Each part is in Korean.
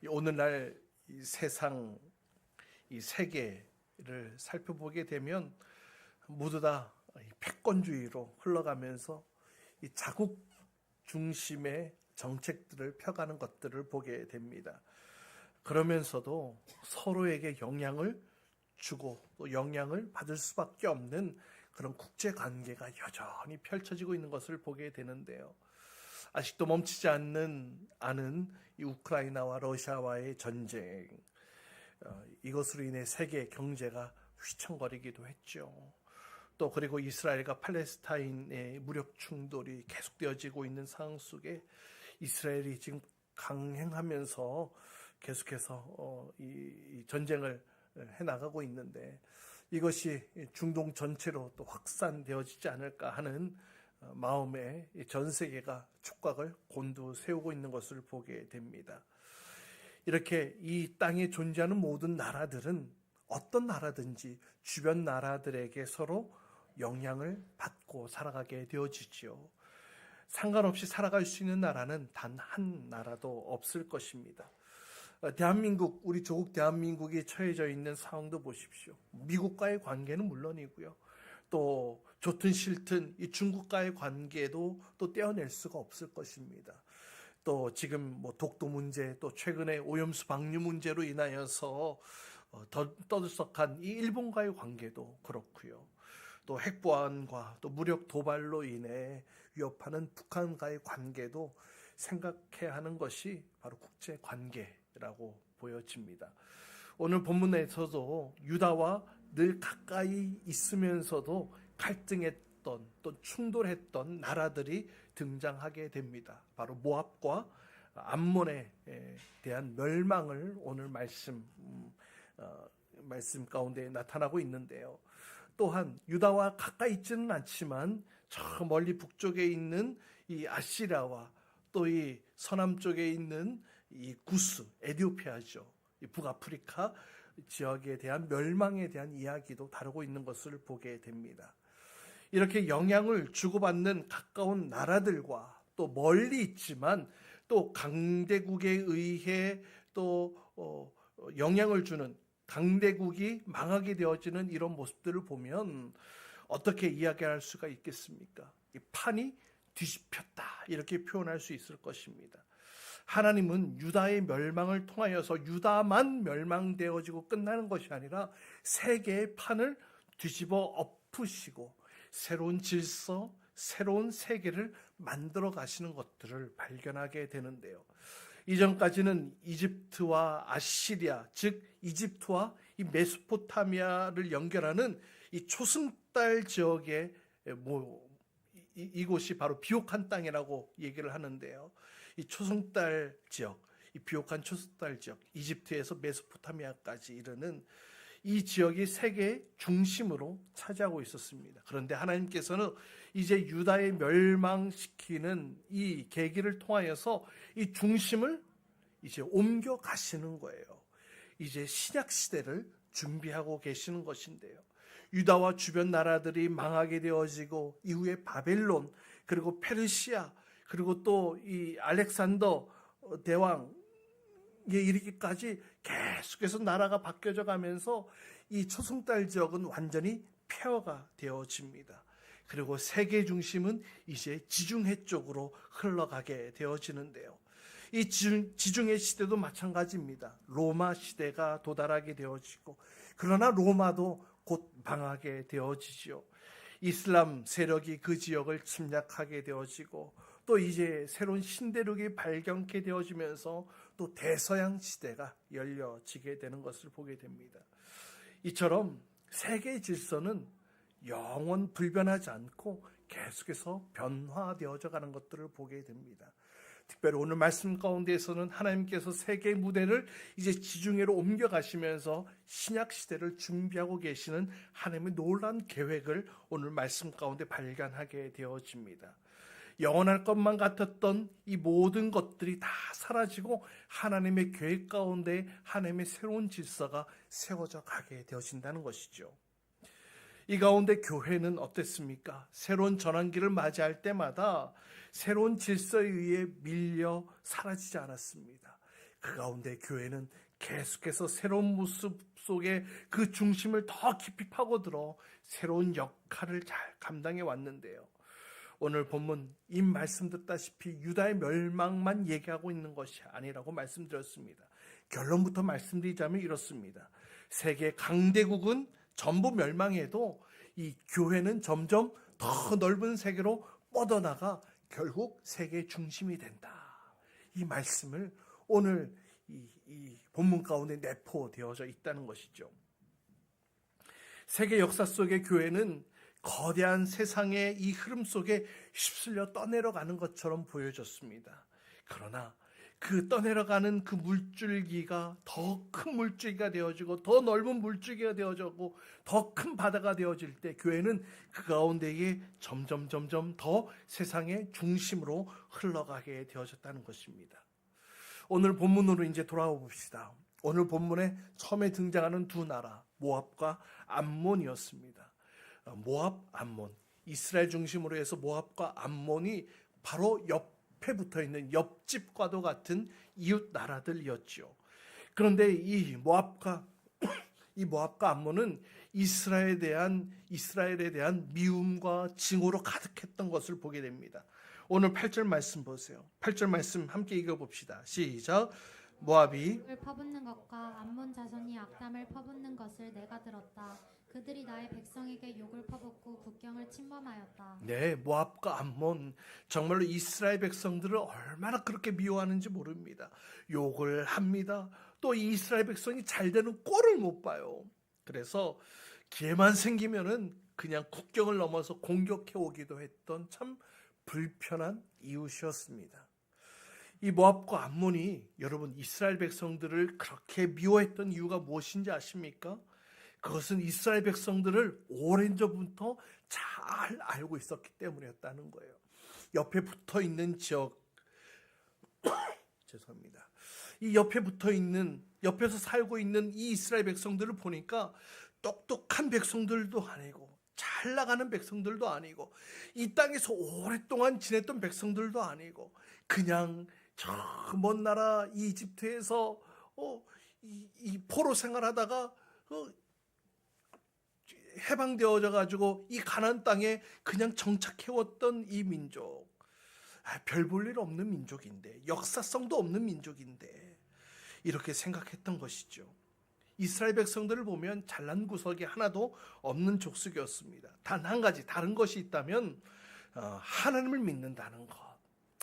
오늘날 이 세상, 이 세계를 살펴보게 되면 모두 다 패권주의로 흘러가면서 이 자국 중심의 정책들을 펴가는 것들을 보게 됩니다. 그러면서도 서로에게 영향을 주고 또 영향을 받을 수밖에 없는 그런 국제관계가 여전히 펼쳐지고 있는 것을 보게 되는데요. 아직도 멈추지 않은 이 우크라이나와 러시아와의 전쟁, 이것으로 인해 세계 경제가 휘청거리기도 했죠. 또 그리고 이스라엘과 팔레스타인의 무력 충돌이 계속되어지고 있는 상황 속에 이스라엘이 지금 강행하면서 계속해서 이 전쟁을 해나가고 있는데, 이것이 중동 전체로 또 확산되어지지 않을까 하는 마음에 전 세계가 촉각을 곤두세우고 있는 것을 보게 됩니다. 이렇게 이 땅에 존재하는 모든 나라들은 어떤 나라든지 주변 나라들에게 서로 영향을 받고 살아가게 되어지죠. 상관없이 살아갈 수 있는 나라는 단 한 나라도 없을 것입니다. 대한민국, 우리 조국 대한민국이 처해져 있는 상황도 보십시오. 미국과의 관계는 물론이고요. 또 좋든 싫든 이 중국과의 관계도 또 떼어낼 수가 없을 것입니다. 또 지금 독도 문제, 또 최근에 오염수 방류 문제로 인하여서 더 떠들썩한 이 일본과의 관계도 그렇고요. 또 핵보안과 또 무력 도발로 인해 위협하는 북한과의 관계도 생각해야 하는 것이 바로 국제 관계라고 보여집니다. 오늘 본문에서도 유다와 늘 가까이 있으면서도 갈등했던 또 충돌했던 나라들이 등장하게 됩니다. 바로 모압과 암몬에 대한 멸망을 오늘 말씀 가운데 나타나고 있는데요. 또한 유다와 가까이 있지는 않지만 저 멀리 북쪽에 있는 이 아시리아와 또 이 서남쪽에 있는 이 구스, 에티오피아죠. 이 북아프리카 지역에 대한 멸망에 대한 이야기도 다루고 있는 것을 보게 됩니다. 이렇게 영향을 주고받는 가까운 나라들과 또 멀리 있지만 또 강대국에 의해 또 영향을 주는 강대국이 망하게 되어지는 이런 모습들을 보면 어떻게 이야기할 수가 있겠습니까? 이 판이 뒤집혔다, 이렇게 표현할 수 있을 것입니다. 하나님은 유다의 멸망을 통하여서 유다만 멸망되어지고 끝나는 것이 아니라 세계의 판을 뒤집어 엎으시고 새로운 질서, 새로운 세계를 만들어 가시는 것들을 발견하게 되는데요. 이전까지는 이집트와 아시리아, 즉 이집트와 이 메소포타미아를 연결하는 이 초승달 지역의 이곳이 바로 비옥한 땅이라고 얘기를 하는데요. 이 초승달 지역, 이 비옥한 초승달 지역, 이집트에서 메소포타미아까지 이르는 이 지역이 세계의 중심으로 차지하고 있었습니다. 그런데 하나님께서는 이제 유다에 멸망시키는 이 계기를 통하여서 이 중심을 이제 옮겨 가시는 거예요. 이제 신약 시대를 준비하고 계시는 것인데요. 유다와 주변 나라들이 망하게 되어지고 이후에 바벨론, 그리고 페르시아, 그리고 또 이 알렉산더 대왕에 이르기까지 계속해서 나라가 바뀌어져 가면서 이 초승달 지역은 완전히 폐허가 되어집니다. 그리고 세계 중심은 이제 지중해 쪽으로 흘러가게 되어지는데요. 이 지중해 시대도 마찬가지입니다. 로마 시대가 도달하게 되어지고, 그러나 로마도 곧 망하게 되어지죠. 이슬람 세력이 그 지역을 침략하게 되어지고, 또 이제 새로운 신대륙이 발견케 되어지면서 또 대서양 시대가 열려지게 되는 것을 보게 됩니다. 이처럼 세계의 질서는 영원 불변하지 않고 계속해서 변화되어져 가는 것들을 보게 됩니다. 특별히 오늘 말씀 가운데에서는 하나님께서 세계의 무대를 이제 지중해로 옮겨가시면서 신약 시대를 준비하고 계시는 하나님의 놀라운 계획을 오늘 말씀 가운데 발견하게 되어집니다. 영원할 것만 같았던 이 모든 것들이 다 사라지고 하나님의 계획 가운데 하나님의 새로운 질서가 세워져 가게 되어진다는 것이죠. 이 가운데 교회는 어땠습니까? 새로운 전환기를 맞이할 때마다 새로운 질서에 의해 밀려 사라지지 않았습니다. 그 가운데 교회는 계속해서 새로운 모습 속에 그 중심을 더 깊이 파고들어 새로운 역할을 잘 감당해 왔는데요. 오늘 본문 이 말씀 듣다시피 유다의 멸망만 얘기하고 있는 것이 아니라고 말씀드렸습니다. 결론부터 말씀드리자면 이렇습니다. 세계 강대국은 전부 멸망해도 이 교회는 점점 더 넓은 세계로 뻗어나가 결국 세계의 중심이 된다. 이 말씀을 오늘 이 본문 가운데 내포되어져 있다는 것이죠. 세계 역사 속의 교회는 거대한 세상의 이 흐름 속에 휩쓸려 떠내려가는 것처럼 보여졌습니다. 그러나 그 떠내려가는 그 물줄기가 더 큰 물줄기가 되어지고 더 넓은 물줄기가 되어지고 더 큰 바다가 되어질 때 교회는 그 가운데에 점점 더 세상의 중심으로 흘러가게 되어졌다는 것입니다. 오늘 본문으로 이제 돌아와 봅시다. 오늘 본문에 처음에 등장하는 두 나라 모압과 암몬이었습니다. 모압, 암몬, 이스라엘 중심으로 해서 모압과 암몬이 바로 옆에 붙어있는 옆집과도 같은 이웃 나라들이었죠. 그런데 이 모압과 암몬은 이스라엘에 대한 미움과 증오로 가득했던 것을 보게 됩니다. 오늘 8절 말씀 보세요. 8절 말씀 함께 읽어봅시다. 시작. 모압이 을 퍼붓는 것과 암몬 자손이 악담을 퍼붓는 것을 내가 들었다. 그들이 나의 백성에게 욕을 퍼붓고 국경을 침범하였다. 네, 모압과 암몬 정말로 이스라엘 백성들을 얼마나 그렇게 미워하는지 모릅니다. 욕을 합니다. 또 이스라엘 백성이 잘 되는 꼴을 못 봐요. 그래서 기회만 생기면은 그냥 국경을 넘어서 공격해 오기도 했던 참 불편한 이웃이었습니다. 이 모압과 암몬이 여러분 이스라엘 백성들을 그렇게 미워했던 이유가 무엇인지 아십니까? 그것은 이스라엘 백성들을 오랜 전부터 잘 알고 있었기 때문이었다는 거예요. 옆에 붙어 있는 지역 죄송합니다. 이 옆에서 살고 있는 이 이스라엘 백성들을 보니까 똑똑한 백성들도 아니고 잘 나가는 백성들도 아니고 이 땅에서 오랫동안 지냈던 백성들도 아니고 그냥 저 먼 나라 이집트에서 이 포로 생활하다가 해방되어져 가지고 이 가나안 땅에 그냥 정착해왔던 이 민족, 별 볼 일 없는 민족인데, 역사성도 없는 민족인데 이렇게 생각했던 것이죠. 이스라엘 백성들을 보면 잘난 구석이 하나도 없는 족속이었습니다. 단 한 가지 다른 것이 있다면 하나님을 믿는다는 것.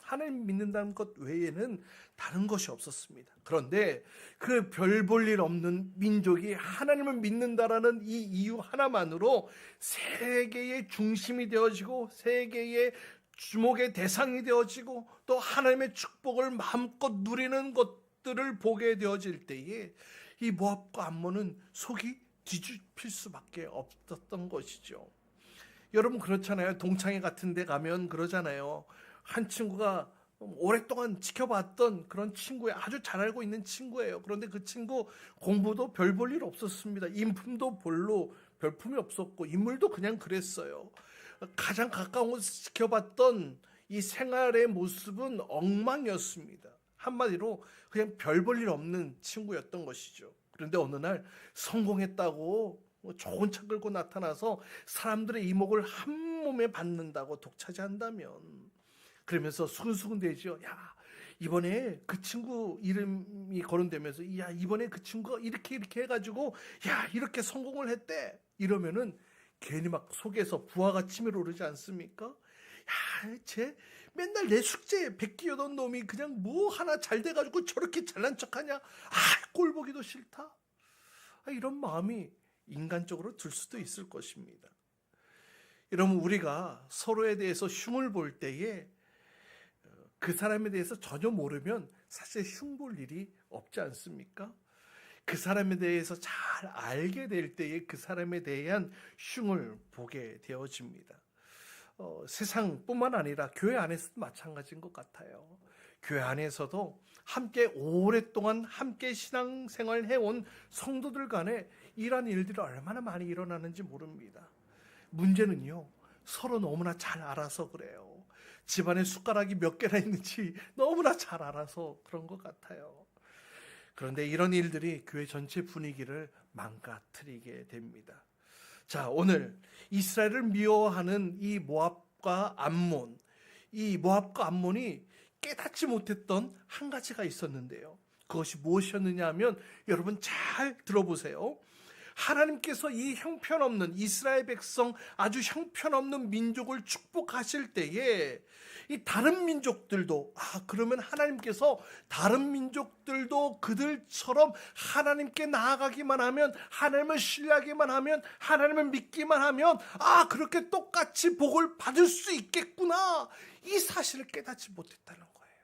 하나님 믿는다는 것 외에는 다른 것이 없었습니다. 그런데 그 별 볼 일 없는 민족이 하나님을 믿는다라는 이 이유 하나만으로 세계의 중심이 되어지고 세계의 주목의 대상이 되어지고 또 하나님의 축복을 마음껏 누리는 것들을 보게 되어질 때에 이 모압과 암몬은 속이 뒤집힐 수밖에 없었던 것이죠. 여러분 그렇잖아요. 동창회 같은 데 가면 그러잖아요. 한 친구가 오랫동안 지켜봤던 그런 친구예요. 아주 잘 알고 있는 친구예요. 그런데 그 친구 공부도 별 볼 일 없었습니다. 인품도 별로 별품이 없었고 인물도 그냥 그랬어요. 가장 가까운 곳에서 지켜봤던 이 생활의 모습은 엉망이었습니다. 한마디로 그냥 별 볼 일 없는 친구였던 것이죠. 그런데 어느 날 성공했다고 좋은 차 끌고 나타나서 사람들의 이목을 한 몸에 받는다고 독차지한다면 그러면서 수근수근 대죠. 야, 이번에 그 친구 이름이 거론되면서 야, 이번에 그 친구가 이렇게 해가지고 야, 이렇게 성공을 했대. 이러면은 괜히 막 속에서 부하가 치밀어 오르지 않습니까? 야, 쟤 맨날 내 숙제에 베끼어던 놈이 그냥 뭐 하나 잘 돼가지고 저렇게 잘난 척하냐? 꼴 보기도 싫다. 이런 마음이 인간적으로 들 수도 있을 것입니다. 여러분 우리가 서로에 대해서 흉을 볼 때에 그 사람에 대해서 전혀 모르면 사실 흉 볼 일이 없지 않습니까? 그 사람에 대해서 잘 알게 될 때에 그 사람에 대한 흉을 보게 되어집니다. 세상뿐만 아니라 교회 안에서도 마찬가지인 것 같아요. 교회 안에서도 함께 오랫동안 함께 신앙생활 해온 성도들 간에 이러한 일들이 얼마나 많이 일어나는지 모릅니다. 문제는요, 서로 너무나 잘 알아서 그래요. 집안에 숟가락이 몇 개나 있는지 너무나 잘 알아서 그런 것 같아요. 그런데 이런 일들이 교회 전체 분위기를 망가뜨리게 됩니다. 자, 오늘 이스라엘을 미워하는 이 모압과 암몬, 이 모압과 암몬이 깨닫지 못했던 한 가지가 있었는데요. 그것이 무엇이었느냐 하면 여러분 잘 들어보세요. 하나님께서 이 형편없는 이스라엘 백성, 아주 형편없는 민족을 축복하실 때에 이 다른 민족들도, 그러면 하나님께서 다른 민족들도 그들처럼 하나님께 나아가기만 하면, 하나님을 신뢰하기만 하면, 하나님을 믿기만 하면 그렇게 똑같이 복을 받을 수 있겠구나, 이 사실을 깨닫지 못했다는 거예요.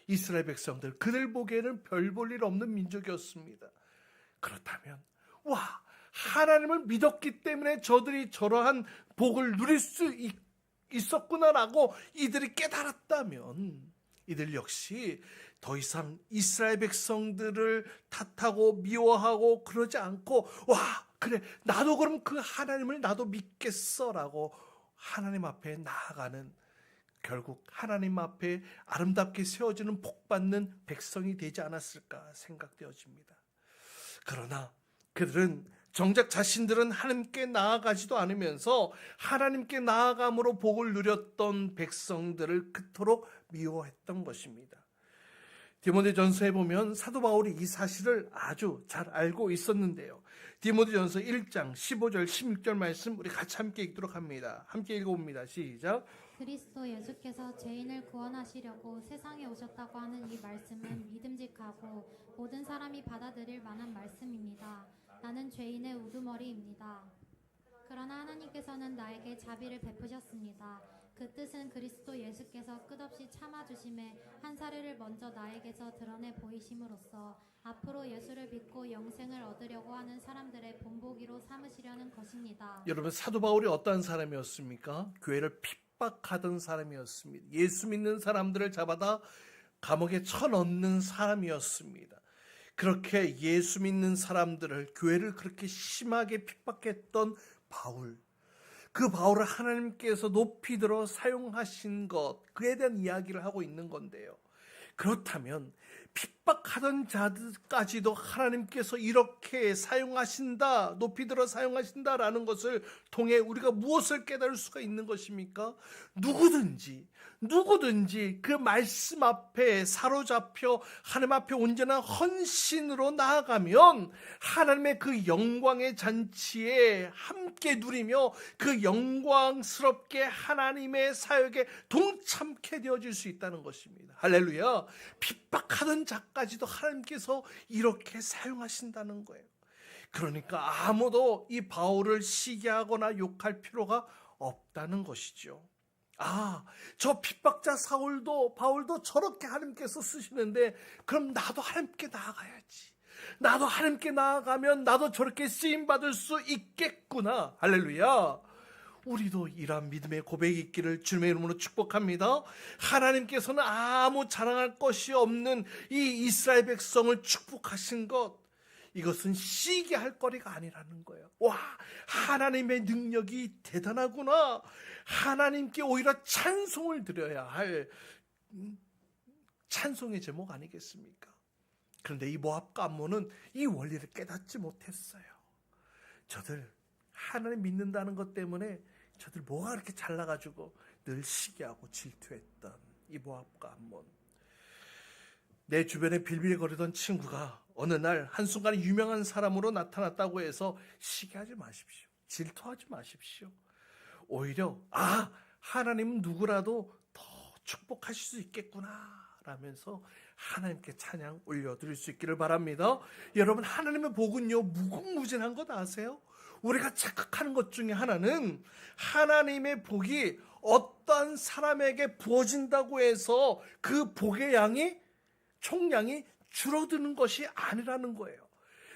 이스라엘 백성들, 그들 보기에는 별 볼 일 없는 민족이었습니다. 그렇다면 하나님을 믿었기 때문에 저들이 저러한 복을 누릴 수 있었구나라고 이들이 깨달았다면, 이들 역시 더 이상 이스라엘 백성들을 탓하고 미워하고 그러지 않고 그래, 나도 그럼 그 하나님을 나도 믿겠어라고 하나님 앞에 나아가는, 결국 하나님 앞에 아름답게 세워지는 복받는 백성이 되지 않았을까 생각되어집니다. 그러나 그들은 정작 자신들은 하나님께 나아가지도 않으면서 하나님께 나아감으로 복을 누렸던 백성들을 그토록 미워했던 것입니다. 디모데전서에 보면 사도 바울이 이 사실을 아주 잘 알고 있었는데요. 디모데전서 1장 15절 16절 말씀 우리 같이 함께 읽도록 합니다. 함께 읽어봅니다. 시작. 그리스도 예수께서 죄인을 구원하시려고 세상에 오셨다고 하는 이 말씀은 믿음직하고 모든 사람이 받아들일 만한 말씀입니다. 나는 죄인의 우두머리입니다. 그러나 하나님께서는 나에게 자비를 베푸셨습니다. 그 뜻은 그리스도 예수께서 끝없이 참아주심에 한 사례를 먼저 나에게서 드러내 보이심으로써 앞으로 예수를 믿고 영생을 얻으려고 하는 사람들의 본보기로 삼으시려는 것입니다. 여러분, 사도 바울이 어떠한 사람이었습니까? 교회를 핍박하던 사람이었습니다. 예수 믿는 사람들을 잡아다 감옥에 쳐넣는 사람이었습니다. 그렇게 예수 믿는 사람들을, 교회를 그렇게 심하게 핍박했던 바울, 그 바울을 하나님께서 높이 들어 사용하신 것, 그에 대한 이야기를 하고 있는 건데요. 그렇다면 핍박하던 자들까지도 하나님께서 이렇게 사용하신다, 높이 들어 사용하신다라는 것을 통해 우리가 무엇을 깨달을 수가 있는 것입니까? 누구든지 그 말씀 앞에 사로잡혀 하나님 앞에 온전한 헌신으로 나아가면 하나님의 그 영광의 잔치에 함께 누리며 그 영광스럽게 하나님의 사역에 동참케 되어질 수 있다는 것입니다. 할렐루야. 핍박하던 자까지도 하나님께서 이렇게 사용하신다는 거예요. 그러니까 아무도 이 바울을 시기하거나 욕할 필요가 없다는 것이죠. 저 핍박자 바울도 저렇게 하나님께서 쓰시는데 그럼 나도 하나님께 나아가야지. 나도 하나님께 나아가면 나도 저렇게 쓰임받을 수 있겠구나. 할렐루야. 우리도 이러한 믿음의 고백이 있기를 주님의 이름으로 축복합니다. 하나님께서는 아무 자랑할 것이 없는 이 이스라엘 백성을 축복하신 것, 이것은 시기할 거리가 아니라는 거예요. 하나님의 능력이 대단하구나. 하나님께 오히려 찬송을 드려야 할 찬송의 제목 아니겠습니까? 그런데 이 모압과 암몬은 이 원리를 깨닫지 못했어요. 저들 하나님 믿는다는 것 때문에 저들 뭐가 그렇게 잘나가지고 늘 시기하고 질투했던 이 모압과 암몬. 내 주변에 빌빌거리던 친구가 어느 날 한순간에 유명한 사람으로 나타났다고 해서 시기하지 마십시오. 질투하지 마십시오. 오히려 하나님은 누구라도 더 축복하실 수 있겠구나 라면서 하나님께 찬양 올려드릴 수 있기를 바랍니다. 여러분, 하나님의 복은요 무궁무진한 것 아세요? 우리가 착각하는 것 중에 하나는 하나님의 복이 어떤 사람에게 부어진다고 해서 그 복의 양이, 총량이 줄어드는 것이 아니라는 거예요.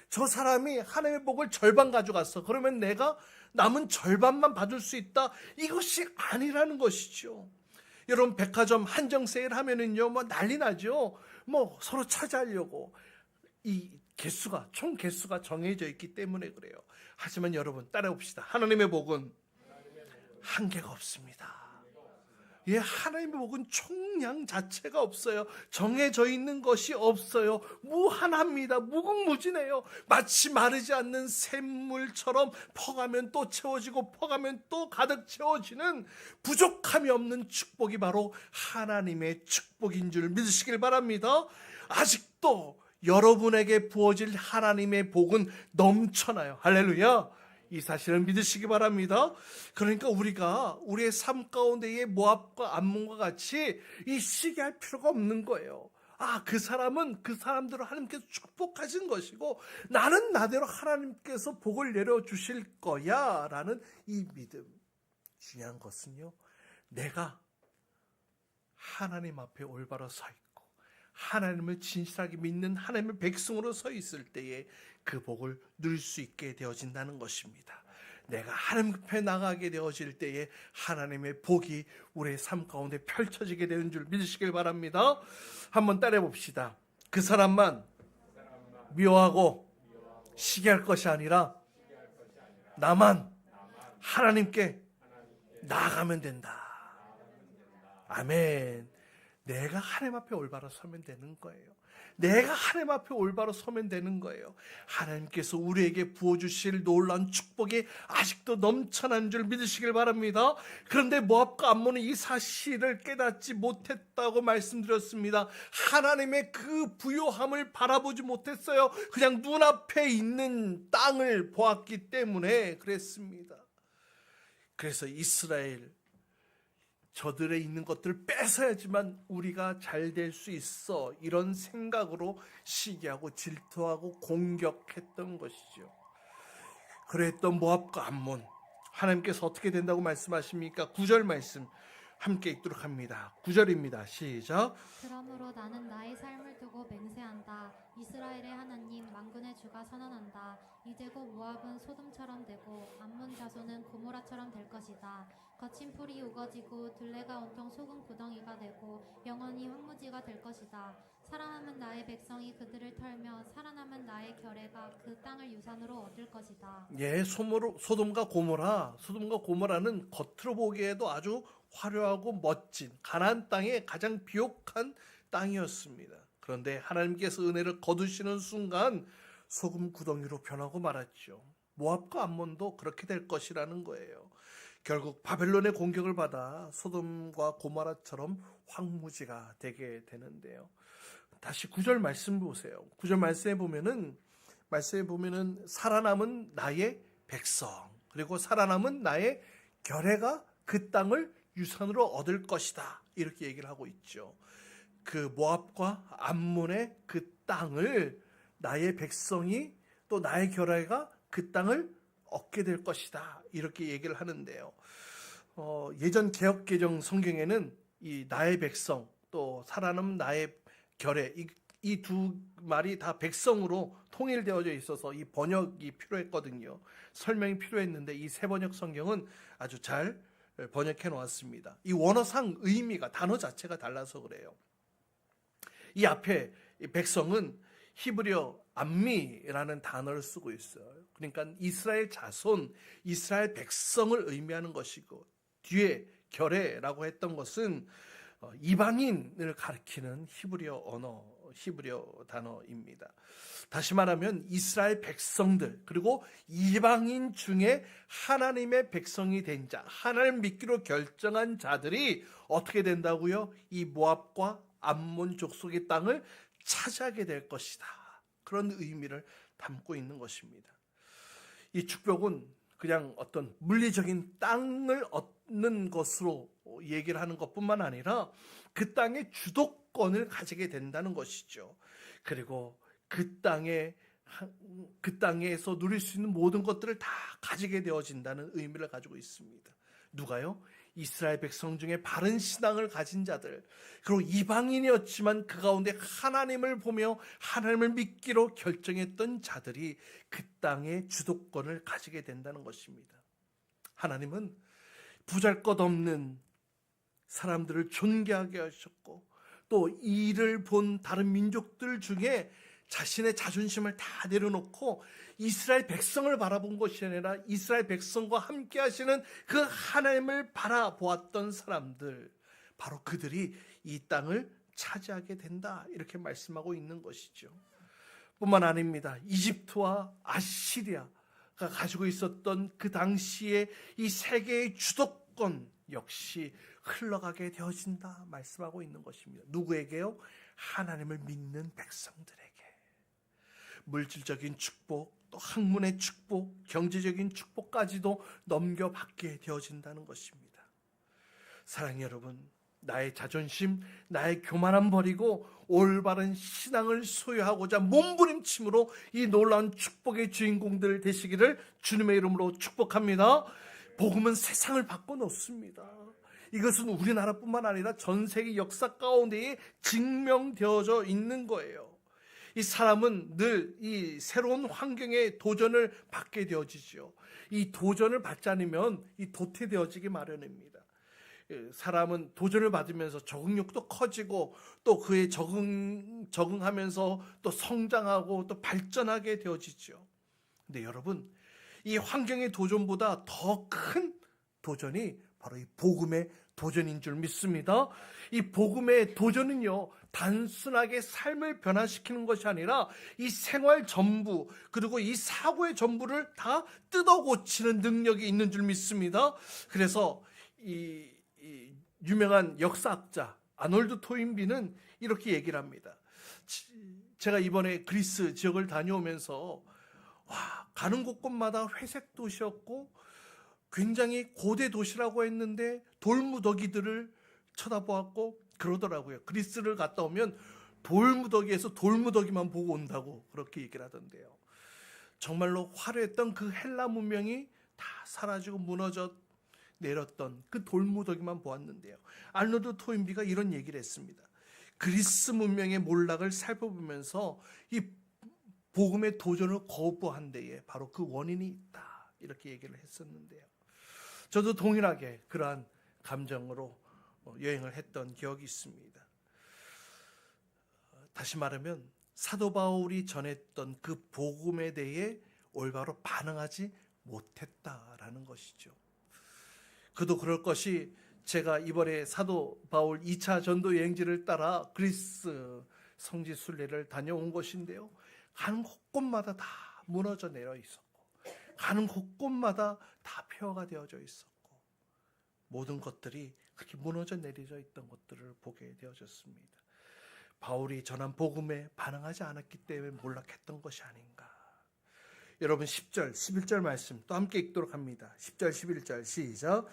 저 사람이 하나님의 복을 절반 가져갔어. 그러면 내가 남은 절반만 받을 수 있다. 이것이 아니라는 것이죠. 여러분, 백화점 한정 세일 하면은요, 난리 나죠. 서로 차지하려고 이 총 개수가 정해져 있기 때문에 그래요. 하지만 여러분, 따라해봅시다. 하나님의 복은 한계가 없습니다. 예, 하나님의 복은 총량 자체가 없어요. 정해져 있는 것이 없어요. 무한합니다. 무궁무진해요. 마치 마르지 않는 샘물처럼 퍼가면 또 채워지고 퍼가면 또 가득 채워지는 부족함이 없는 축복이 바로 하나님의 축복인 줄 믿으시길 바랍니다. 아직도 여러분에게 부어질 하나님의 복은 넘쳐나요. 할렐루야. 이 사실을 믿으시기 바랍니다. 그러니까 우리가 우리의 삶 가운데의 모압과 암몬과 같이 이 시기할 필요가 없는 거예요. 그 사람은 그 사람대로 하나님께서 축복하신 것이고 나는 나대로 하나님께서 복을 내려주실 거야 라는 이 믿음. 중요한 것은요, 내가 하나님 앞에 올바로 서 있고 하나님을 진실하게 믿는 하나님의 백성으로 서 있을 때에 그 복을 누릴 수 있게 되어진다는 것입니다. 내가 하나님 앞에 나가게 되어질 때에 하나님의 복이 우리의 삶 가운데 펼쳐지게 되는 줄 믿으시길 바랍니다. 한번 따라해 봅시다. 그 사람만 미워하고 시기할 것이 아니라 나만 하나님께 나아가면 된다. 아멘. 내가 하나님 앞에 올바로 서면 되는 거예요. 내가 하나님 앞에 올바로 서면 되는 거예요. 하나님께서 우리에게 부어주실 놀라운 축복이 아직도 넘쳐난 줄 믿으시길 바랍니다. 그런데 모압과 암몬은 이 사실을 깨닫지 못했다고 말씀드렸습니다. 하나님의 그 부요함을 바라보지 못했어요. 그냥 눈앞에 있는 땅을 보았기 때문에 그랬습니다. 그래서 이스라엘, 저들의 있는 것들을 뺏어야지만 우리가 잘 될 수 있어, 이런 생각으로 시기하고 질투하고 공격했던 것이죠. 그랬던 모압과 암몬, 하나님께서 어떻게 된다고 말씀하십니까? 9절 말씀 함께 읽도록 합니다. 9절입니다. 시작. 그러므로 나는 나의 삶을 두고 맹세한다. 이스라엘의 하나님 만군의 주가 선언한다. 이제 곧 모압은 소돔처럼 되고 암몬 자손은 고모라처럼 될 것이다. 거친 풀이 우거지고 들레가 온통 소금 구덩이가 되고 영원히 황무지가 될 것이다. 살아남은 나의 백성이 그들을 털며 살아남은 나의 결례가 그 땅을 유산으로 얻을 것이다. 예, 소돔과 고모라는 겉으로 보기에도 아주 화려하고 멋진 가나안 땅의 가장 비옥한 땅이었습니다. 그런데 하나님께서 은혜를 거두시는 순간 소금 구덩이로 변하고 말았죠. 모압과 암몬도 그렇게 될 것이라는 거예요. 결국 바벨론의 공격을 받아 소돔과 고모라처럼 황무지가 되게 되는데요. 다시 9절 말씀 보세요. 9절 말씀에 보면은 살아남은 나의 백성, 그리고 살아남은 나의 결례가 그 땅을 유산으로 얻을 것이다, 이렇게 얘기를 하고 있죠. 그 모압과 암몬의 그 땅을 나의 백성이, 또 나의 결례가 그 땅을 얻게 될 것이다, 이렇게 얘기를 하는데요. 예전 개역개정 성경에는 이 나의 백성, 또 살아남은 나의 결례, 이 두 말이 다 백성으로 통일되어져 있어서 이 번역이 필요했거든요. 설명이 필요했는데 이 새 번역 성경은 아주 잘 번역해 놓았습니다. 이 원어상 의미가, 단어 자체가 달라서 그래요. 이 앞에 이 백성은 히브리어 암미라는 단어를 쓰고 있어요. 그러니까 이스라엘 자손, 이스라엘 백성을 의미하는 것이고, 뒤에 결례라고 했던 것은 이방인을 가리키는 히브리어 단어입니다. 다시 말하면 이스라엘 백성들, 그리고 이방인 중에 하나님의 백성이 된 자, 하나님을 믿기로 결정한 자들이 어떻게 된다고요? 이 모압과 암몬 족속의 땅을 차지하게 될 것이다, 그런 의미를 담고 있는 것입니다. 이 축복은 그냥 어떤 물리적인 땅을 얻는 것으로 얘기를 하는 것뿐만 아니라 그 땅의 주도권을 가지게 된다는 것이죠. 그리고 그 땅에서 누릴 수 있는 모든 것들을 다 가지게 되어진다는 의미를 가지고 있습니다. 누가요? 이스라엘 백성 중에 바른 신앙을 가진 자들, 그리고 이방인이었지만 그 가운데 하나님을 보며 하나님을 믿기로 결정했던 자들이 그 땅의 주도권을 가지게 된다는 것입니다. 하나님은 보잘것없는 사람들을 존귀하게 하셨고, 또 이를 본 다른 민족들 중에 자신의 자존심을 다 내려놓고 이스라엘 백성을 바라본 것이 아니라 이스라엘 백성과 함께 하시는 그 하나님을 바라보았던 사람들, 바로 그들이 이 땅을 차지하게 된다, 이렇게 말씀하고 있는 것이죠. 뿐만 아닙니다. 이집트와 아시리아가 가지고 있었던 그 당시에 이 세계의 주도권 역시 흘러가게 되어진다 말씀하고 있는 것입니다. 누구에게요? 하나님을 믿는 백성들에게. 물질적인 축복, 또 학문의 축복, 경제적인 축복까지도 넘겨받게 되어진다는 것입니다. 사랑하는 여러분, 나의 자존심, 나의 교만함 버리고 올바른 신앙을 소유하고자 몸부림침으로 이 놀라운 축복의 주인공들 되시기를 주님의 이름으로 축복합니다. 복음은 세상을 바꿔놓습니다. 이것은 우리나라뿐만 아니라 전 세계 역사 가운데에 증명되어져 있는 거예요. 이 사람은 늘 이 새로운 환경에 도전을 받게 되어지죠. 이 도전을 받지 않으면 이 도태되어지기 마련입니다. 사람은 도전을 받으면서 적응력도 커지고 또 그에 적응하면서 또 성장하고 또 발전하게 되어지죠. 근데 여러분, 이 환경의 도전보다 더 큰 도전이 바로 이 복음의 도전인 줄 믿습니다. 이 복음의 도전은요, 단순하게 삶을 변화시키는 것이 아니라 이 생활 전부, 그리고 이 사고의 전부를 다 뜯어 고치는 능력이 있는 줄 믿습니다. 그래서 이 유명한 역사학자 아놀드 토인비는 이렇게 얘기를 합니다. 제가 이번에 그리스 지역을 다녀오면서 가는 곳곳마다 회색 도시였고 굉장히 고대 도시라고 했는데 돌무더기들을 쳐다보았고 그러더라고요. 그리스를 갔다 오면 돌무더기에서 돌무더기만 보고 온다고 그렇게 얘기를 하던데요. 정말로 화려했던 그 헬라 문명이 다 사라지고 무너져 내렸던 그 돌무더기만 보았는데요. 아놀드 토인비가 이런 얘기를 했습니다. 그리스 문명의 몰락을 살펴보면서 이 복음의 도전을 거부한 데에 바로 그 원인이 있다, 이렇게 얘기를 했었는데요. 저도 동일하게 그러한 감정으로 여행을 했던 기억이 있습니다. 다시 말하면 사도 바울이 전했던 그 복음에 대해 올바로 반응하지 못했다라는 것이죠. 그도 그럴 것이, 제가 이번에 사도 바울 2차 전도 여행지를 따라 그리스 성지 순례를 다녀온 것인데요. 가는 곳곳마다 다 무너져 내려 있었고, 가는 곳곳마다 다 폐허가 되어져 있었고, 모든 것들이 그렇게 무너져 내려져 있던 것들을 보게 되어졌습니다. 바울이 전한 복음에 반응하지 않았기 때문에 몰락했던 것이 아닌가. 여러분, 10절, 11절 말씀 또 함께 읽도록 합니다. 10절, 11절 시작.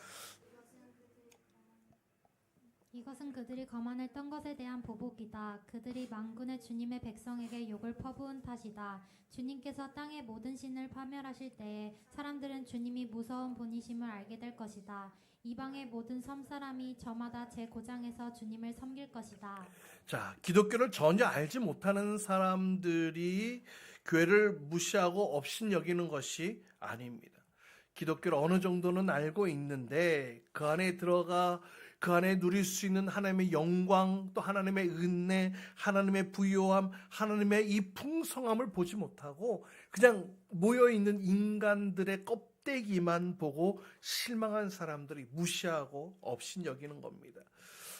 이것은 그들이 거만했던 것에 대한 보복이다. 그들이 만군의 주님의 백성에게 욕을 퍼부은 탓이다. 주님께서 땅의 모든 신을 파멸하실 때에 사람들은 주님이 무서운 분이심을 알게 될 것이다. 이방의 모든 섬 사람이 저마다 제 고장에서 주님을 섬길 것이다. 자, 기독교를 전혀 알지 못하는 사람들이 교회를 무시하고 업신여기는 것이 아닙니다. 기독교를 어느 정도는 알고 있는데 그 안에 들어가 그 안에 누릴 수 있는 하나님의 영광, 또 하나님의 은혜, 하나님의 부요함, 하나님의 이 풍성함을 보지 못하고 그냥 모여있는 인간들의 껍데기만 보고 실망한 사람들이 무시하고 업신여기는 겁니다.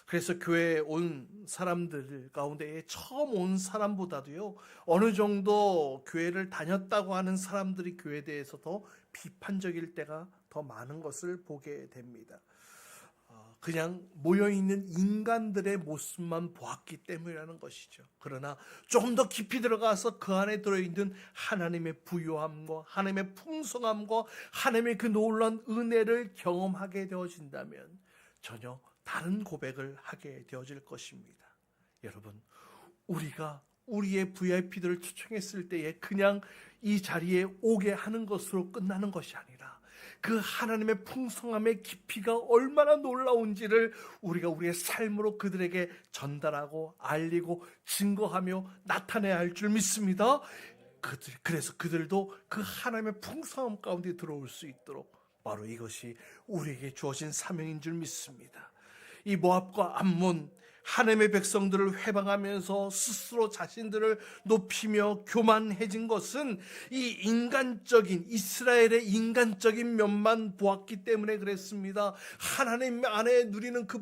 그래서 교회에 온 사람들 가운데 처음 온 사람보다도요, 어느 정도 교회를 다녔다고 하는 사람들이 교회에 대해서 더 비판적일 때가 더 많은 것을 보게 됩니다. 그냥 모여있는 인간들의 모습만 보았기 때문이라는 것이죠. 그러나 조금 더 깊이 들어가서 그 안에 들어있는 하나님의 부요함과 하나님의 풍성함과 하나님의 그 놀라운 은혜를 경험하게 되어진다면 전혀 다른 고백을 하게 되어질 것입니다. 여러분, 우리가 우리의 VIP들을 초청했을 때에 그냥 이 자리에 오게 하는 것으로 끝나는 것이 아니라 그 하나님의 풍성함의 깊이가 얼마나 놀라운지를 우리가 우리의 삶으로 그들에게 전달하고 알리고 증거하며 나타내야 할 줄 믿습니다. 그래서 그들도 그 하나님의 풍성함 가운데 들어올 수 있도록 바로 이것이 우리에게 주어진 사명인 줄 믿습니다. 이 모압과 암몬, 하나님의 백성들을 회방하면서 스스로 자신들을 높이며 교만해진 것은 이 인간적인, 이스라엘의 인간적인 면만 보았기 때문에 그랬습니다. 하나님 안에 누리는 그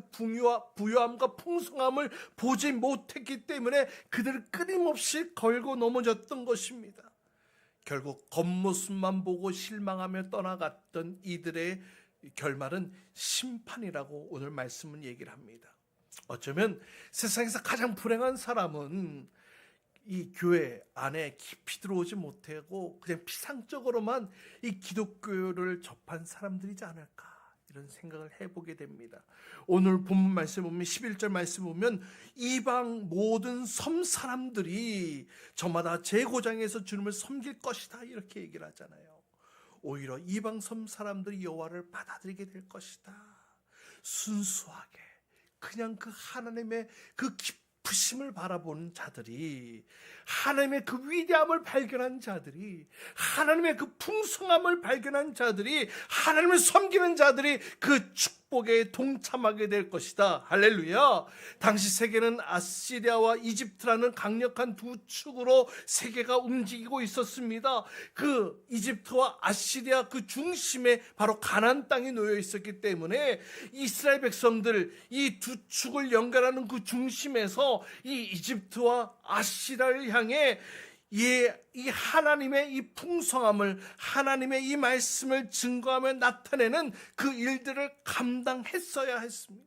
부유함과 풍성함을 보지 못했기 때문에 그들을 끊임없이 걸고 넘어졌던 것입니다. 결국 겉모습만 보고 실망하며 떠나갔던 이들의 결말은 심판이라고 오늘 말씀은 얘기를 합니다. 어쩌면 세상에서 가장 불행한 사람은 이 교회 안에 깊이 들어오지 못하고 그냥 피상적으로만 이 기독교를 접한 사람들이지 않을까, 이런 생각을 해보게 됩니다. 오늘 본문 말씀 보면 11절 말씀 보면 이방 모든 섬 사람들이 저마다 제 고장에서 주님을 섬길 것이다, 이렇게 얘기를 하잖아요. 오히려 이방 섬 사람들이 여호와를 받아들이게 될 것이다. 순수하게 그냥 그 하나님의 그 깊으심을 바라보는 자들이, 하나님의 그 위대함을 발견한 자들이, 하나님의 그 풍성함을 발견한 자들이, 하나님을 섬기는 자들이 그 축복에 동참하게 될 것이다. 할렐루야. 당시 세계는 아시리아와 이집트라는 강력한 두 축으로 세계가 움직이고 있었습니다. 그 이집트와 아시리아 그 중심에 바로 가나안 땅이 놓여 있었기 때문에 이스라엘 백성들, 이 두 축을 연결하는 그 중심에서 이 이집트와 아시리아를 향해 이 하나님의 이 풍성함을, 하나님의 이 말씀을 증거하며 나타내는 그 일들을 감당했어야 했습니다.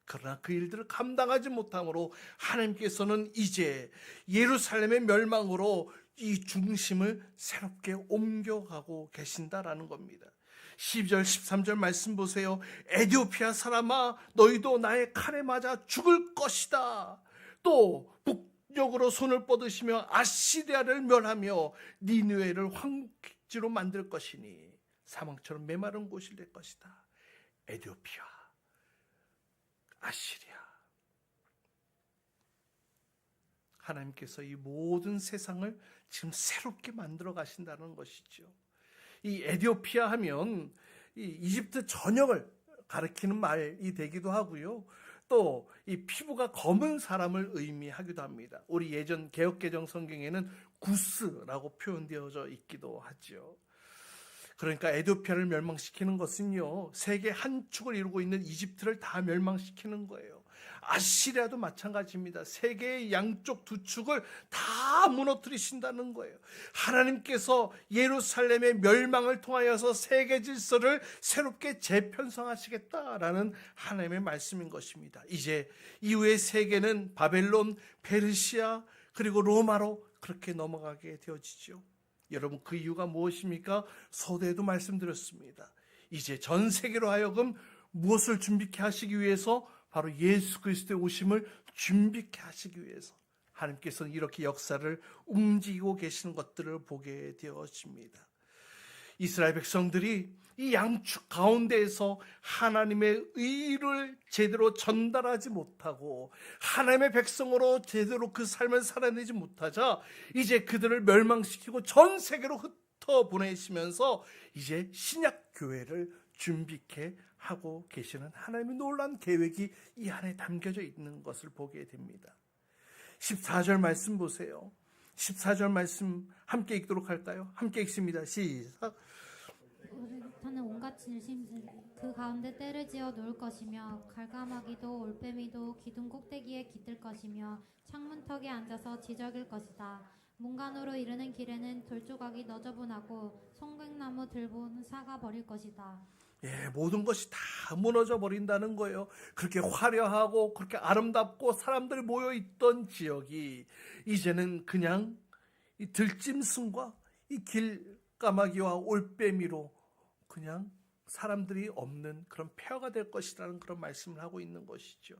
그러나 그 일들을 감당하지 못함으로 하나님께서는 이제 예루살렘의 멸망으로 이 중심을 새롭게 옮겨가고 계신다라는 겁니다. 12절 13절 말씀 보세요. 에디오피아 사람아, 너희도 나의 칼에 맞아 죽을 것이다. 또 북쪽으로 손을 뻗으시며 아시리아를 멸하며 니느웨를 황지로 만들 것이니 사망처럼 메마른 곳이 될 것이다. 에디오피아, 아시리아. 하나님께서 이 모든 세상을 지금 새롭게 만들어 가신다는 것이죠. 이 에디오피아 하면 이 이집트 전역을 가리키는 말이 되기도 하고요. 또 이 피부가 검은 사람을 의미하기도 합니다. 우리 예전 개역개정 성경에는 구스라고 표현되어져 있기도 하죠. 그러니까 에디오피아를 멸망시키는 것은요, 세계 한 축을 이루고 있는 이집트를 다 멸망시키는 거예요. 아시리아도 마찬가지입니다. 세계의 양쪽 두 축을 다 무너뜨리신다는 거예요. 하나님께서 예루살렘의 멸망을 통하여서 세계 질서를 새롭게 재편성하시겠다라는 하나님의 말씀인 것입니다. 이제 이후의 세계는 바벨론, 페르시아, 그리고 로마로 그렇게 넘어가게 되어지죠. 여러분, 그 이유가 무엇입니까? 서두에도 말씀드렸습니다. 이제 전 세계로 하여금 무엇을 준비케 하시기 위해서? 바로 예수 그리스도의 오심을 준비케 하시기 위해서 하나님께서는 이렇게 역사를 움직이고 계시는 것들을 보게 되어집니다. 이스라엘 백성들이 이 양축 가운데에서 하나님의 의를 제대로 전달하지 못하고 하나님의 백성으로 제대로 그 삶을 살아내지 못하자 이제 그들을 멸망시키고 전 세계로 흩어보내시면서 이제 신약 교회를 준비케 하고 계시는 하나님의 놀라운 계획이 이 안에 담겨져 있는 것을 보게 됩니다. 14절 말씀 보세요. 14절 말씀 함께 읽도록 할까요? 함께 읽습니다. 시작. 우리는 온갖 질심들 그 가운데 때를 지어 놓을 것이며 갈가마귀도 올빼미도 기둥 꼭대기에 깃들 것이며 창문턱에 앉아서 지저귀를 것이다. 문간으로 이르는 길에는 돌조각이 너저분하고 송백나무 들보는 사가 버릴 것이다. 예, 모든 것이 다 무너져 버린다는 거예요. 그렇게 화려하고 그렇게 아름답고 사람들이 모여 있던 지역이 이제는 그냥 이 들짐승과 이 길까마귀와 올빼미로 그냥 사람들이 없는 그런 폐허가 될 것이라는 그런 말씀을 하고 있는 것이죠.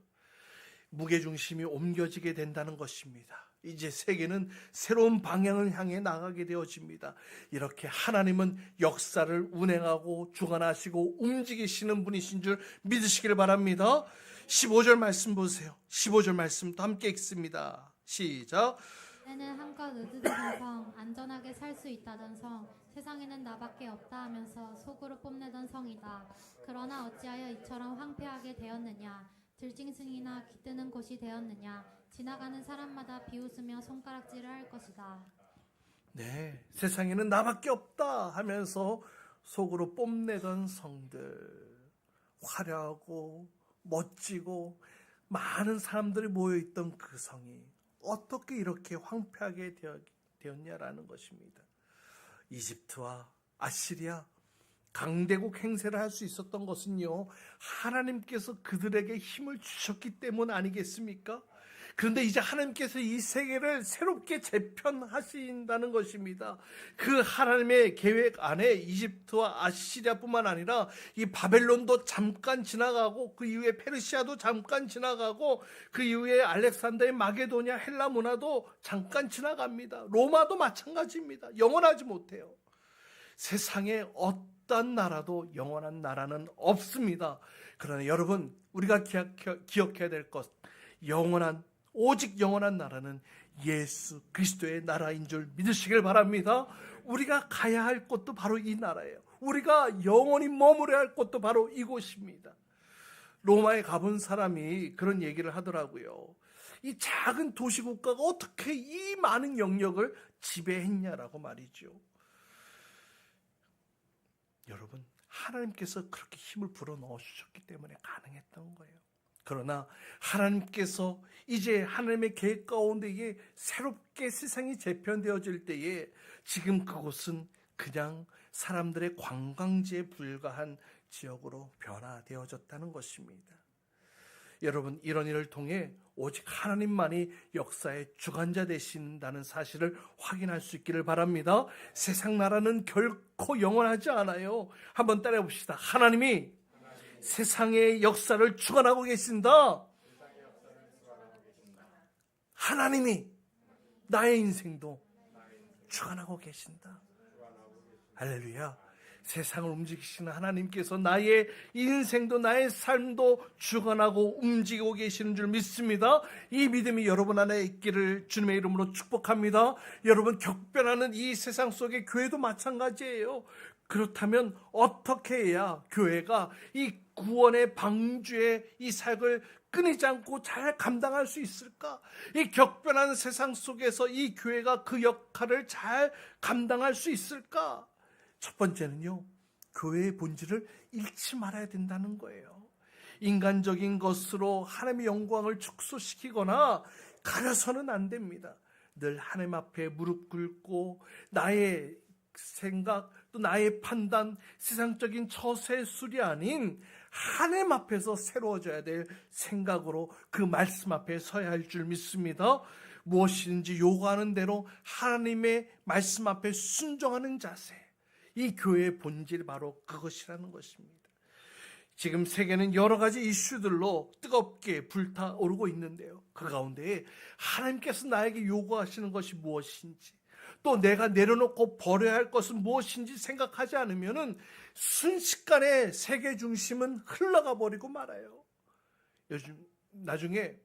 무게중심이 옮겨지게 된다는 것입니다. 이제 세계는 새로운 방향을 향해 나가게 되어집니다. 이렇게 하나님은 역사를 운행하고 주관하시고 움직이시는 분이신 줄 믿으시길 바랍니다. 15절 말씀 보세요. 15절 말씀도 함께 읽습니다. 시작. 때는 한껏 으드드던 성, 안전하게 살 수 있다던 성, 세상에는 나밖에 없다 하면서 속으로 뽐내던 성이다. 그러나 어찌하여 이처럼 황폐하게 되었느냐. 들짐승이나 깃드는 곳이 되었느냐? 지나가는 사람마다 비웃으며 손가락질을 할 것이다. 네, 세상에는 나밖에 없다 하면서 속으로 뽐내던 성들, 화려하고 멋지고 많은 사람들이 모여있던 그 성이 어떻게 이렇게 황폐하게 되었냐라는 것입니다. 이집트와 아시리아 강대국 행세를 할 수 있었던 것은요, 하나님께서 그들에게 힘을 주셨기 때문 아니겠습니까? 그런데 이제 하나님께서 이 세계를 새롭게 재편하신다는 것입니다. 그 하나님의 계획 안에 이집트와 아시리아뿐만 아니라 이 바벨론도 잠깐 지나가고, 그 이후에 페르시아도 잠깐 지나가고, 그 이후에 알렉산더의 마게도냐 헬라 문화도 잠깐 지나갑니다. 로마도 마찬가지입니다. 영원하지 못해요. 세상에 어떤 나라도 영원한 나라는 없습니다. 그러나 여러분, 우리가 기억해야 될 것, 오직 영원한 나라는 예수 그리스도의 나라인 줄 믿으시길 바랍니다. 우리가 가야 할 곳도 바로 이 나라예요. 우리가 영원히 머무러야 할 곳도 바로 이곳입니다. 로마에 가본 사람이 그런 얘기를 하더라고요. 이 작은 도시국가가 어떻게 이 많은 영역을 지배했냐라고 말이죠. 여러분, 하나님께서 그렇게 힘을 불어넣어 주셨기 때문에 가능했던 거예요. 그러나 하나님께서 이제 하나님의 계획 가운데 이게 새롭게 세상이 재편되어질 때에 지금 그곳은 그냥 사람들의 관광지에 불과한 지역으로 변화되어졌다는 것입니다. 여러분, 이런 일을 통해 오직 하나님만이 역사의 주관자 되신다는 사실을 확인할 수 있기를 바랍니다. 세상 나라는 결코 영원하지 않아요. 한번 따라해 봅시다. 하나님이 세상의 역사를 주관하고 계신다. 하나님이 나의 인생도 주관하고 계신다. 할렐루야. 세상을 움직이시는 하나님께서 나의 인생도 나의 삶도 주관하고 움직이고 계시는 줄 믿습니다. 이 믿음이 여러분 안에 있기를 주님의 이름으로 축복합니다. 여러분, 격변하는 이 세상 속의 교회도 마찬가지예요. 그렇다면 어떻게 해야 교회가 이 구원의 방주의 이 사역을 끊이지 않고 잘 감당할 수 있을까? 이 격변한 세상 속에서 이 교회가 그 역할을 잘 감당할 수 있을까? 첫 번째는요, 교회의 본질을 잃지 말아야 된다는 거예요. 인간적인 것으로 하나님의 영광을 축소시키거나 가려서는 안 됩니다. 늘 하나님 앞에 무릎 꿇고 나의 생각, 또 나의 판단, 세상적인 처세술이 아닌 하나님 앞에서 새로워져야 될 생각으로 그 말씀 앞에 서야 할 줄 믿습니다. 무엇이든지 요구하는 대로 하나님의 말씀 앞에 순종하는 자세, 이 교회의 본질이 바로 그것이라는 것입니다. 지금 세계는 여러 가지 이슈들로 뜨겁게 불타오르고 있는데요, 그 가운데 하나님께서 나에게 요구하시는 것이 무엇인지, 또 내가 내려놓고 버려야 할 것은 무엇인지 생각하지 않으면 순식간에 세계 중심은 흘러가 버리고 말아요. 요즘 나중에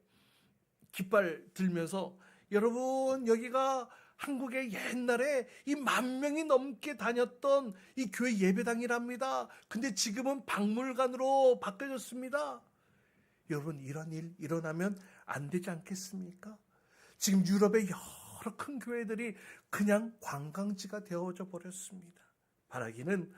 깃발 들면서, 여러분, 여기가 한국의 옛날에 이 10,000명이 넘게 다녔던 이 교회 예배당이랍니다. 근데 지금은 박물관으로 바뀌어졌습니다. 여러분, 이런 일 일어나면 안 되지 않겠습니까? 지금 유럽의 여러 큰 교회들이 그냥 관광지가 되어져 버렸습니다. 바라기는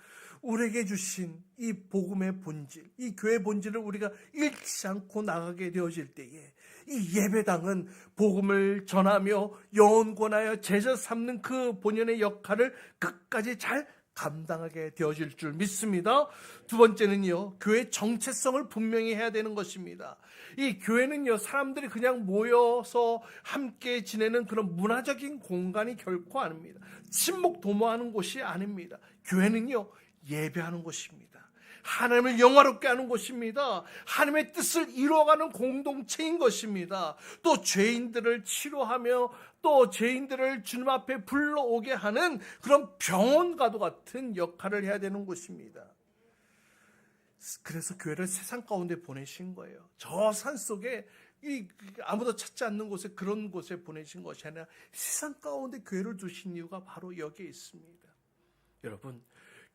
우리에게 주신 이 복음의 본질, 이 교회 본질을 우리가 잃지 않고 나가게 되어질 때에 이 예배당은 복음을 전하며 영원권하여 제자 삼는 그 본연의 역할을 끝까지 잘 감당하게 되어질 줄 믿습니다. 두 번째는요, 교회의 정체성을 분명히 해야 되는 것입니다. 이 교회는요, 사람들이 그냥 모여서 함께 지내는 그런 문화적인 공간이 결코 아닙니다. 친목 도모하는 곳이 아닙니다. 교회는요, 예배하는 곳입니다. 하나님을 영화롭게 하는 곳입니다. 하나님의 뜻을 이루어가는 공동체인 것입니다. 또 죄인들을 치료하며 또 죄인들을 주님 앞에 불러오게 하는 그런 병원과도 같은 역할을 해야 되는 곳입니다. 그래서 교회를 세상 가운데 보내신 거예요. 저 산속에 아무도 찾지 않는 곳에, 그런 곳에 보내신 것이 아니라 세상 가운데 교회를 두신 이유가 바로 여기에 있습니다. 여러분,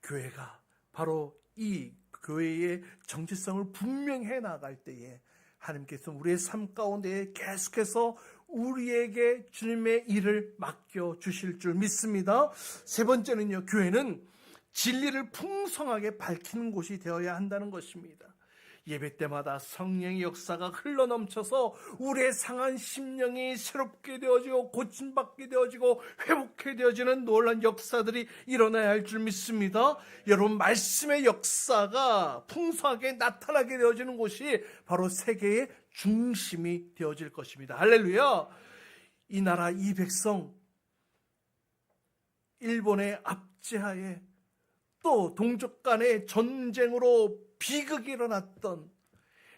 교회가 바로 이 교회의 정체성을 분명히 해 나갈 때에 하나님께서 우리의 삶 가운데 계속해서 우리에게 주님의 일을 맡겨주실 줄 믿습니다. 세 번째는요, 교회는 진리를 풍성하게 밝히는 곳이 되어야 한다는 것입니다. 예배 때마다 성령의 역사가 흘러넘쳐서 우리의 상한 심령이 새롭게 되어지고 고침받게 되어지고 회복해 되어지는 놀라운 역사들이 일어나야 할 줄 믿습니다. 여러분, 말씀의 역사가 풍성하게 나타나게 되어지는 곳이 바로 세계의 중심이 되어질 것입니다. 할렐루야. 이 나라 이 백성, 일본의 압제하에 또 동족 간의 전쟁으로 비극이 일어났던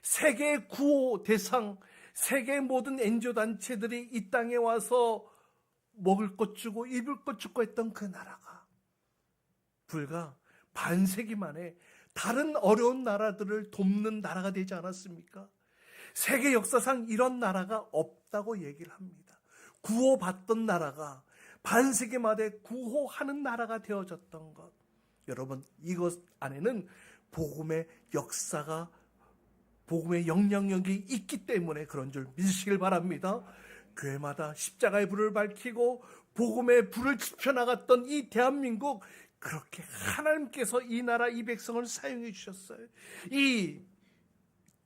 세계 구호 대상, 세계 모든 NGO 단체들이 이 땅에 와서 먹을 것 주고 입을 것 주고 했던 그 나라가 불과 반세기 만에 다른 어려운 나라들을 돕는 나라가 되지 않았습니까? 세계 역사상 이런 나라가 없다고 얘기를 합니다. 구호받던 나라가 반세기 만에 구호하는 나라가 되어졌던 것. 여러분, 이것 안에는 복음의 역사가, 복음의 영향력이 있기 때문에 그런 줄 믿으시길 바랍니다. 교회마다 십자가의 불을 밝히고 복음의 불을 지펴나갔던 이 대한민국, 그렇게 하나님께서 이 나라 이 백성을 사용해 주셨어요. 이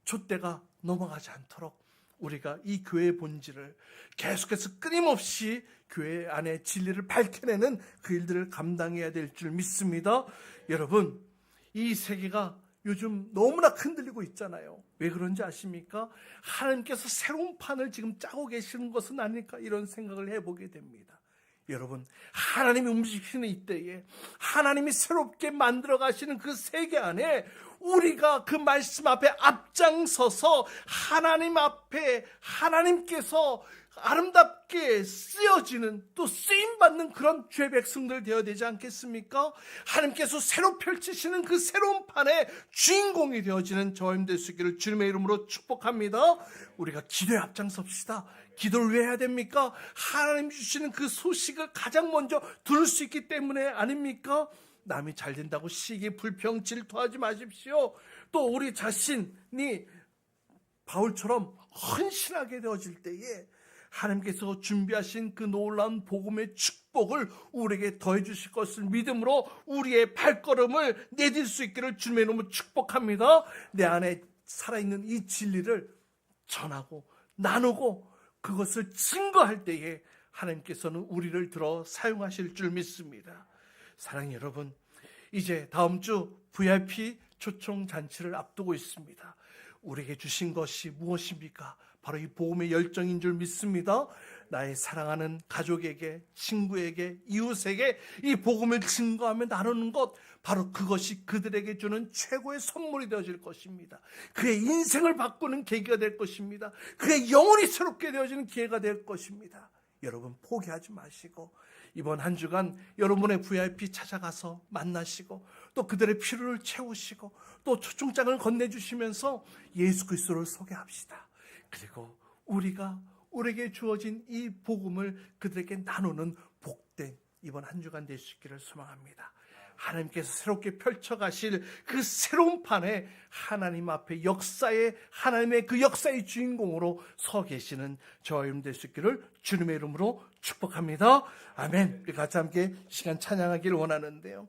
촛대가 넘어가지 않도록 우리가 이 교회의 본질을 계속해서 끊임없이 교회 안에 진리를 밝혀내는 그 일들을 감당해야 될 줄 믿습니다. 여러분, 이 세계가 요즘 너무나 흔들리고 있잖아요. 왜 그런지 아십니까? 하나님께서 새로운 판을 지금 짜고 계시는 것은 아닐까, 이런 생각을 해보게 됩니다. 여러분, 하나님이 움직이시는 이때에 하나님이 새롭게 만들어 가시는 그 세계 안에 우리가 그 말씀 앞에 앞장서서 하나님 앞에 하나님께서 아름답게 쓰여지는, 또 쓰임받는 그런 주의 백성들 되어야 되지 않겠습니까? 하나님께서 새로 펼치시는 그 새로운 판의 주인공이 되어지는 저와 여러분 될 수 있기를 주님의 이름으로 축복합니다. 우리가 기도에 앞장섭시다. 기도를 왜 해야 됩니까? 하나님 주시는 그 소식을 가장 먼저 들을 수 있기 때문에 아닙니까? 남이 잘 된다고 시기, 불평, 질투하지 마십시오. 또 우리 자신이 바울처럼 헌신하게 되어질 때에 하나님께서 준비하신 그 놀라운 복음의 축복을 우리에게 더해 주실 것을 믿음으로 우리의 발걸음을 내딜 수 있기를 주님의 이름으로 축복합니다. 내 안에 살아있는 이 진리를 전하고 나누고 그것을 증거할 때에 하나님께서는 우리를 들어 사용하실 줄 믿습니다. 사랑하는 여러분, 이제 다음 주 VIP 초청 잔치를 앞두고 있습니다. 우리에게 주신 것이 무엇입니까? 바로 이 복음의 열정인 줄 믿습니다. 나의 사랑하는 가족에게, 친구에게, 이웃에게 이 복음을 증거하며 나누는 것, 바로 그것이 그들에게 주는 최고의 선물이 되어질 것입니다. 그의 인생을 바꾸는 계기가 될 것입니다. 그의 영혼이 새롭게 되어지는 기회가 될 것입니다. 여러분, 포기하지 마시고 이번 한 주간 여러분의 VIP 찾아가서 만나시고 또 그들의 필요를 채우시고 또 초청장을 건네주시면서 예수 그리스도를 소개합시다. 그리고 우리에게 주어진 이 복음을 그들에게 나누는 복된 이번 한 주간 될 수 있기를 소망합니다. 하나님께서 새롭게 펼쳐가실 그 새로운 판에 하나님 앞에 하나님의 그 역사의 주인공으로 서 계시는 저와 여러분 될 수 있기를 주님의 이름으로 축복합니다. 아멘. 우리 같이 함께 시간 찬양하기를 원하는데요.